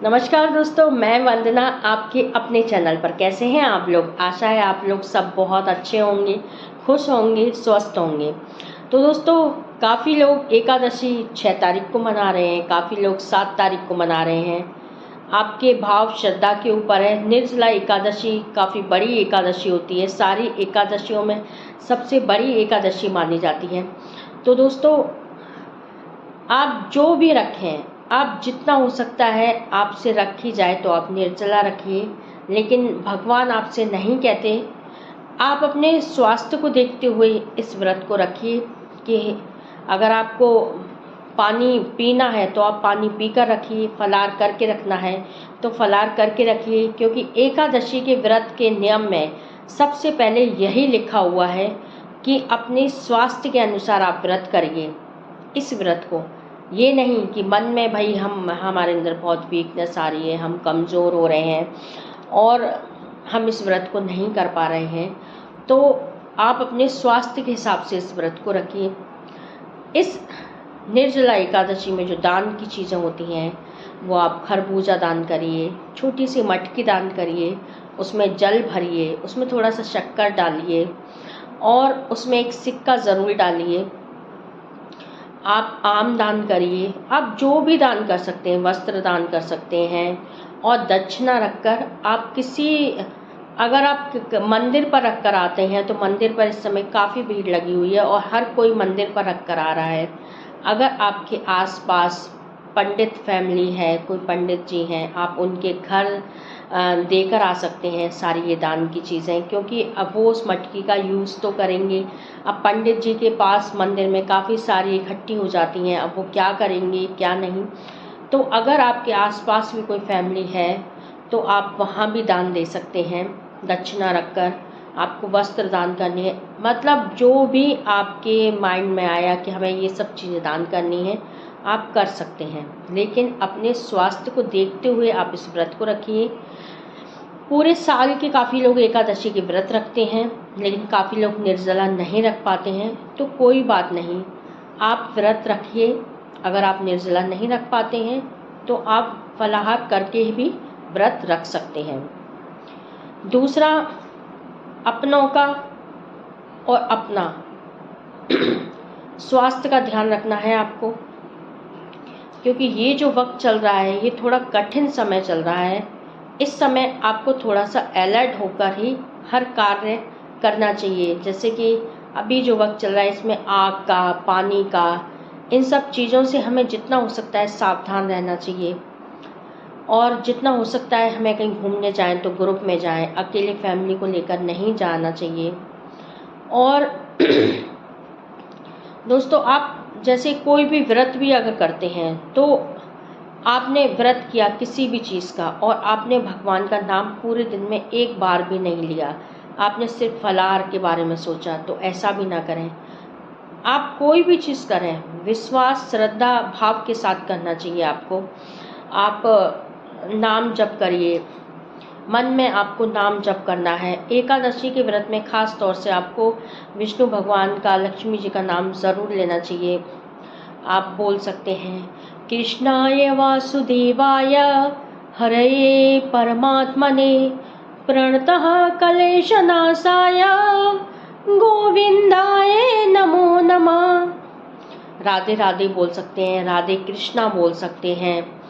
नमस्कार दोस्तों, मैं वंदना आपके अपने चैनल पर। कैसे हैं आप लोग? आशा है आप लोग सब बहुत अच्छे होंगे, खुश होंगे, स्वस्थ होंगे। तो दोस्तों, काफ़ी लोग एकादशी 6 तारीख को मना रहे हैं, काफ़ी लोग 7 तारीख को मना रहे हैं। आपके भाव श्रद्धा के ऊपर है। निर्जला एकादशी काफ़ी बड़ी एकादशी होती है, सारी एकादशियों में सबसे बड़ी एकादशी मानी जाती है। तो दोस्तों, आप जो भी रखें, आप जितना हो सकता है आपसे रखी जाए तो आप निर्जला रखिए, लेकिन भगवान आपसे नहीं कहते। आप अपने स्वास्थ्य को देखते हुए इस व्रत को रखिए कि अगर आपको पानी पीना है तो आप पानी पीकर रखिए, फलाहार करके रखना है तो फलाहार करके रखिए, क्योंकि एकादशी के व्रत के नियम में सबसे पहले यही लिखा हुआ है कि अपने स्वास्थ्य के अनुसार आप व्रत करिए इस व्रत को। ये नहीं कि मन में भाई हमारे अंदर बहुत वीकनेस आ रही है, हम कमज़ोर हो रहे हैं और हम इस व्रत को नहीं कर पा रहे हैं, तो आप अपने स्वास्थ्य के हिसाब से इस व्रत को रखिए। इस निर्जला एकादशी में जो दान की चीज़ें होती हैं वो आप खरबूजा दान करिए, छोटी सी मटकी दान करिए, उसमें जल भरिए, उसमें थोड़ा सा शक्कर डालिए और उसमें एक सिक्का ज़रूर डालिए। आप आम दान करिए, आप जो भी दान कर सकते हैं, वस्त्र दान कर सकते हैं। और दक्षिणा रखकर आप अगर आप मंदिर पर रख कर आते हैं तो मंदिर पर इस समय काफ़ी भीड़ लगी हुई है और हर कोई मंदिर पर रख कर आ रहा है। अगर आपके आसपास पंडित फैमिली है, कोई पंडित जी हैं, आप उनके घर देकर आ सकते हैं सारी ये दान की चीज़ें, क्योंकि अब वो उस मटकी का यूज़ तो करेंगे। अब पंडित जी के पास मंदिर में काफ़ी सारी इकट्ठी हो जाती हैं, अब वो क्या करेंगे क्या नहीं। तो अगर आपके आसपास भी कोई फैमिली है तो आप वहाँ भी दान दे सकते हैं दक्षिणा रखकर। आपको वस्त्र दान करनी है, मतलब जो भी आपके माइंड में आया कि हमें ये सब चीज़ें दान करनी है आप कर सकते हैं, लेकिन अपने स्वास्थ्य को देखते हुए आप इस व्रत को रखिए। पूरे साल के काफ़ी लोग एकादशी के व्रत रखते हैं, लेकिन काफ़ी लोग निर्जला नहीं रख पाते हैं, तो कोई बात नहीं, आप व्रत रखिए। अगर आप निर्जला नहीं रख पाते हैं तो आप फलाहार करके भी व्रत रख सकते हैं। दूसरा, अपनों का और अपना स्वास्थ्य का ध्यान रखना है आपको, क्योंकि ये जो वक्त चल रहा है ये थोड़ा कठिन समय चल रहा है। इस समय आपको थोड़ा सा अलर्ट होकर ही हर कार्य करना चाहिए। जैसे कि अभी जो वक्त चल रहा है इसमें आग का, पानी का, इन सब चीज़ों से हमें जितना हो सकता है सावधान रहना चाहिए। और जितना हो सकता है हमें कहीं घूमने जाएं तो ग्रुप में जाएं, अकेले फैमिली को लेकर नहीं जाना चाहिए। और दोस्तों, आप जैसे कोई भी व्रत भी अगर करते हैं तो आपने व्रत किया किसी भी चीज़ का और आपने भगवान का नाम पूरे दिन में एक बार भी नहीं लिया, आपने सिर्फ फलाहार के बारे में सोचा, तो ऐसा भी ना करें। आप कोई भी चीज़ करें विश्वास श्रद्धा भाव के साथ करना चाहिए आपको। आप नाम जप करिए, मन में आपको नाम जप करना है। एकादशी के व्रत में ख़ास तौर से आपको विष्णु भगवान का, लक्ष्मी जी का नाम ज़रूर लेना चाहिए। आप बोल सकते हैं कृष्णाय वासुदेवाय हरये परमात्मने प्रणतः क्लेशनाशाय गोविंदाय नमो नमः। राधे राधे बोल सकते हैं, राधे कृष्णा बोल सकते हैं।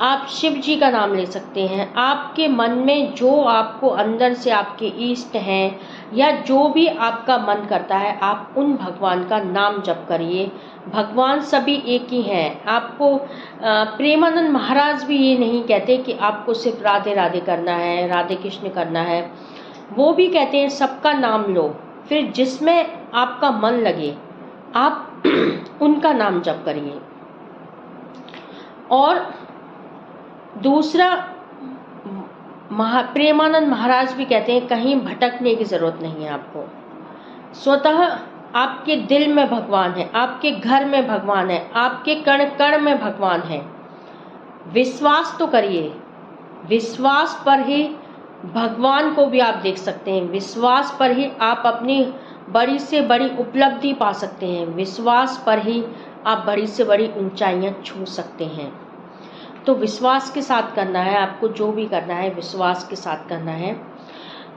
आप शिव जी का नाम ले सकते हैं। आपके मन में जो आपको अंदर से आपके इष्ट हैं या जो भी आपका मन करता है, आप उन भगवान का नाम जप करिए। भगवान सभी एक ही हैं। आपको प्रेमानंद महाराज भी ये नहीं कहते कि आपको सिर्फ राधे राधे करना है, राधे कृष्ण करना है। वो भी कहते हैं सबका नाम लो, फिर जिसमें आपका मन लगे आप उनका नाम जप करिए। और दूसरा, प्रेमानंद महाराज भी कहते हैं कहीं भटकने की ज़रूरत नहीं है आपको। स्वतः आपके दिल में भगवान है, आपके घर में भगवान है, आपके कण कण में भगवान है। विश्वास तो करिए, विश्वास पर ही भगवान को भी आप देख सकते हैं। विश्वास पर ही आप अपनी बड़ी से बड़ी उपलब्धि पा सकते हैं। विश्वास पर ही आप बड़ी से बड़ी ऊंचाइयां छू सकते हैं। तो विश्वास के साथ करना है, आपको जो भी करना है विश्वास के साथ करना है।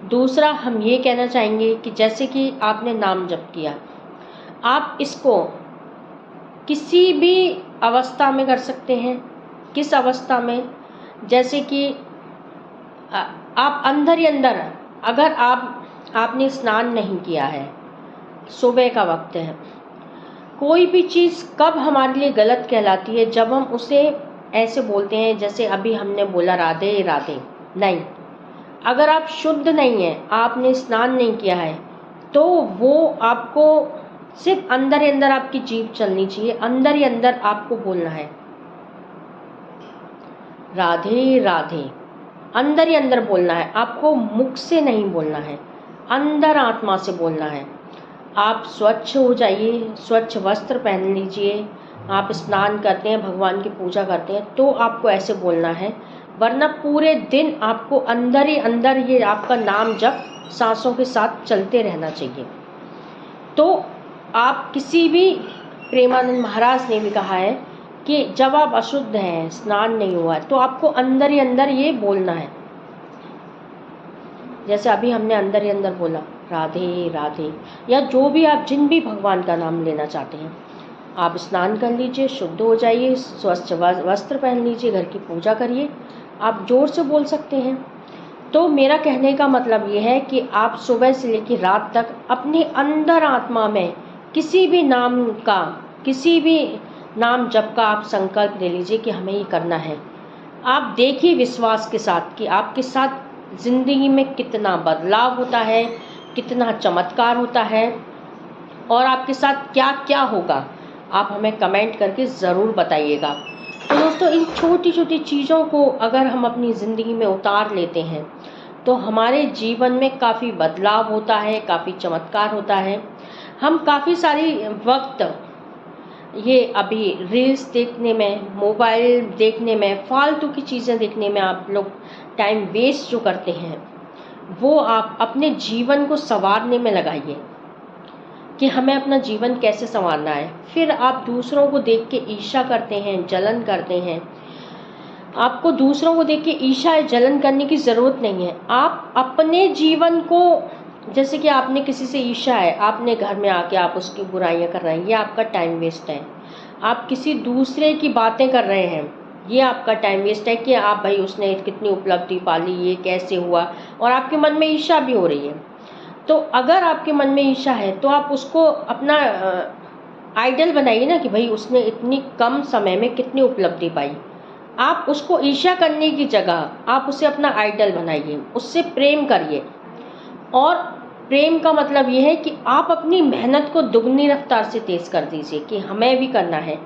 दूसरा हम ये कहना चाहेंगे कि जैसे कि आपने नाम जप किया, आप इसको किसी भी अवस्था में कर सकते हैं। किस अवस्था में? जैसे कि आप अंदर ही अंदर, अगर आपने स्नान नहीं किया है, सुबह का वक्त है, कोई भी चीज़ कब हमारे लिए गलत कहलाती है? जब हम उसे ऐसे बोलते हैं जैसे अभी हमने बोला राधे राधे। नहीं, अगर आप शुद्ध नहीं हैं, आपने स्नान नहीं किया है, तो वो आपको सिर्फ अंदर ही अंदर आपकी जीभ चलनी चाहिए, अंदर ही अंदर आपको बोलना है राधे राधे, अंदर ही अंदर बोलना है, आपको मुख से नहीं बोलना है, अंदर आत्मा से बोलना है। आप स्वच्छ हो जाइए, स्वच्छ वस्त्र पहन लीजिए, आप स्नान करते हैं, भगवान की पूजा करते हैं, तो आपको ऐसे बोलना है, वरना पूरे दिन आपको अंदर ही अंदर ये आपका नाम जप सांसों के साथ चलते रहना चाहिए। तो आप किसी भी, प्रेमानंद महाराज ने भी कहा है कि जब आप अशुद्ध हैं, स्नान नहीं हुआ है, तो आपको अंदर ही अंदर ये बोलना है, जैसे अभी हमने अंदर ही अंदर बोला राधे राधे, या जो भी आप जिन भी भगवान का नाम लेना चाहते हैं। आप स्नान कर लीजिए, शुद्ध हो जाइए, स्वच्छ वस्त्र पहन लीजिए, घर की पूजा करिए, आप जोर से बोल सकते हैं। तो मेरा कहने का मतलब ये है कि आप सुबह से लेकर रात तक अपने अंदर आत्मा में किसी भी नाम का, किसी भी नाम जप का आप संकल्प ले लीजिए कि हमें ये करना है। आप देखिए विश्वास के साथ कि आपके साथ ज़िंदगी में कितना बदलाव होता है, कितना चमत्कार होता है, और आपके साथ क्या क्या होगा। आप हमें कमेंट करके ज़रूर बताइएगा। तो दोस्तों, इन छोटी छोटी चीज़ों को अगर हम अपनी ज़िंदगी में उतार लेते हैं तो हमारे जीवन में काफ़ी बदलाव होता है, काफ़ी चमत्कार होता है। हम काफ़ी सारी वक्त ये अभी रील्स देखने में, मोबाइल देखने में, फालतू की चीज़ें देखने में आप लोग टाइम वेस्ट जो करते हैं, वो आप अपने जीवन को संवारने में लगाइए कि हमें अपना जीवन कैसे संवारना है। फिर आप दूसरों को देख के ईर्ष्या करते हैं, जलन करते हैं। आपको दूसरों को देख के ईर्ष्या या जलन करने की ज़रूरत नहीं है। आप अपने जीवन को, जैसे कि आपने किसी से ईर्ष्या है, आपने घर में आके आप उसकी बुराइयां कर रहे हैं, ये आपका टाइम वेस्ट है। आप किसी दूसरे की बातें कर रहे हैं, ये आपका टाइम वेस्ट है कि आप भाई उसने कितनी उपलब्धि पाली, ये कैसे हुआ, और आपके मन में ईर्ष्या भी हो रही है। तो अगर आपके मन में ईर्ष्या है तो आप उसको अपना आइडल बनाइए ना कि भाई उसने इतनी कम समय में कितनी उपलब्धि पाई। आप उसको ईर्ष्या करने की जगह आप उसे अपना आइडल बनाइए, उससे प्रेम करिए। और प्रेम का मतलब ये है कि आप अपनी मेहनत को दुगनी रफ्तार से तेज़ कर दीजिए कि हमें भी करना है।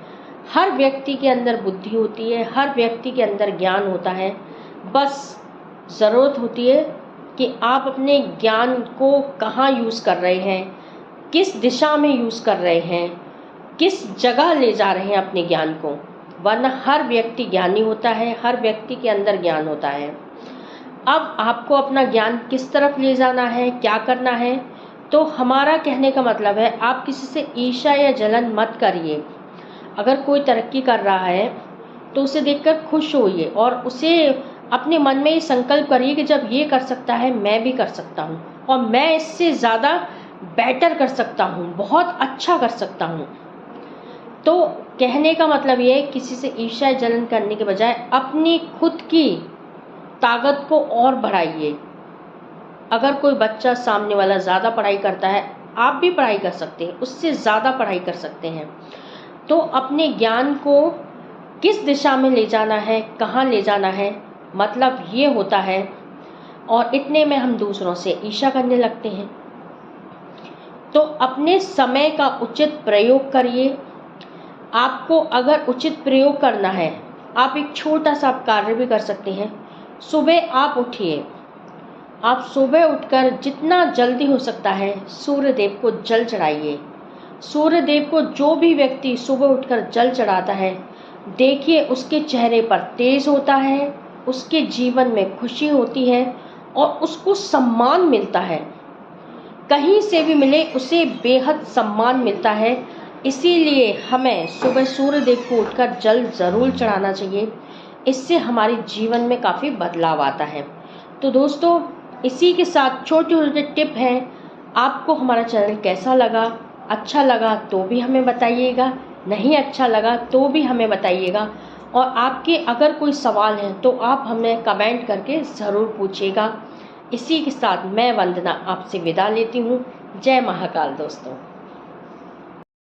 हर व्यक्ति के अंदर बुद्धि होती है, हर व्यक्ति के अंदर ज्ञान होता है, बस ज़रूरत होती है कि आप अपने ज्ञान को कहाँ यूज़ कर रहे हैं, किस दिशा में यूज़ कर रहे हैं, किस जगह ले जा रहे हैं अपने ज्ञान को। वरना हर व्यक्ति ज्ञानी होता है, हर व्यक्ति के अंदर ज्ञान होता है। अब आपको अपना ज्ञान किस तरफ ले जाना है, क्या करना है, तो हमारा कहने का मतलब है आप किसी से ईर्ष्या या जलन मत करिए। अगर कोई तरक्की कर रहा है तो उसे देखकर खुश होइए और उसे अपने मन में ये संकल्प करिए कि जब ये कर सकता है मैं भी कर सकता हूँ, और मैं इससे ज़्यादा बेटर कर सकता हूँ, बहुत अच्छा कर सकता हूँ। तो कहने का मतलब ये है किसी से ईर्ष्या जलन करने के बजाय अपनी खुद की ताकत को और बढ़ाइए। अगर कोई बच्चा सामने वाला ज़्यादा पढ़ाई करता है, आप भी पढ़ाई कर सकते हैं, उससे ज़्यादा पढ़ाई कर सकते हैं। तो अपने ज्ञान को किस दिशा में ले जाना है, कहाँ ले जाना है, मतलब ये होता है। और इतने में हम दूसरों से ईर्ष्या करने लगते हैं। तो अपने समय का उचित प्रयोग करिए। आपको अगर उचित प्रयोग करना है, आप एक छोटा सा कार्य भी कर सकते हैं। सुबह आप उठिए, आप सुबह उठकर जितना जल्दी हो सकता है सूर्य देव को जल चढ़ाइए। सूर्य देव को जो भी व्यक्ति सुबह उठकर जल चढ़ाता है, देखिए उसके चेहरे पर तेज होता है, उसके जीवन में खुशी होती है और उसको सम्मान मिलता है। कहीं से भी मिले उसे बेहद सम्मान मिलता है। इसीलिए हमें सुबह सूर्य देव को उठकर जल ज़रूर चढ़ाना चाहिए। इससे हमारे जीवन में काफ़ी बदलाव आता है। तो दोस्तों, इसी के साथ छोटे छोटे टिप हैं। आपको हमारा चैनल कैसा लगा? अच्छा लगा तो भी हमें बताइएगा, नहीं अच्छा लगा तो भी हमें बताइएगा। और आपके अगर कोई सवाल हैं तो आप हमें कमेंट करके ज़रूर पूछिएगा। इसी के साथ मैं वंदना आपसे विदा लेती हूँ। जय महाकाल दोस्तों।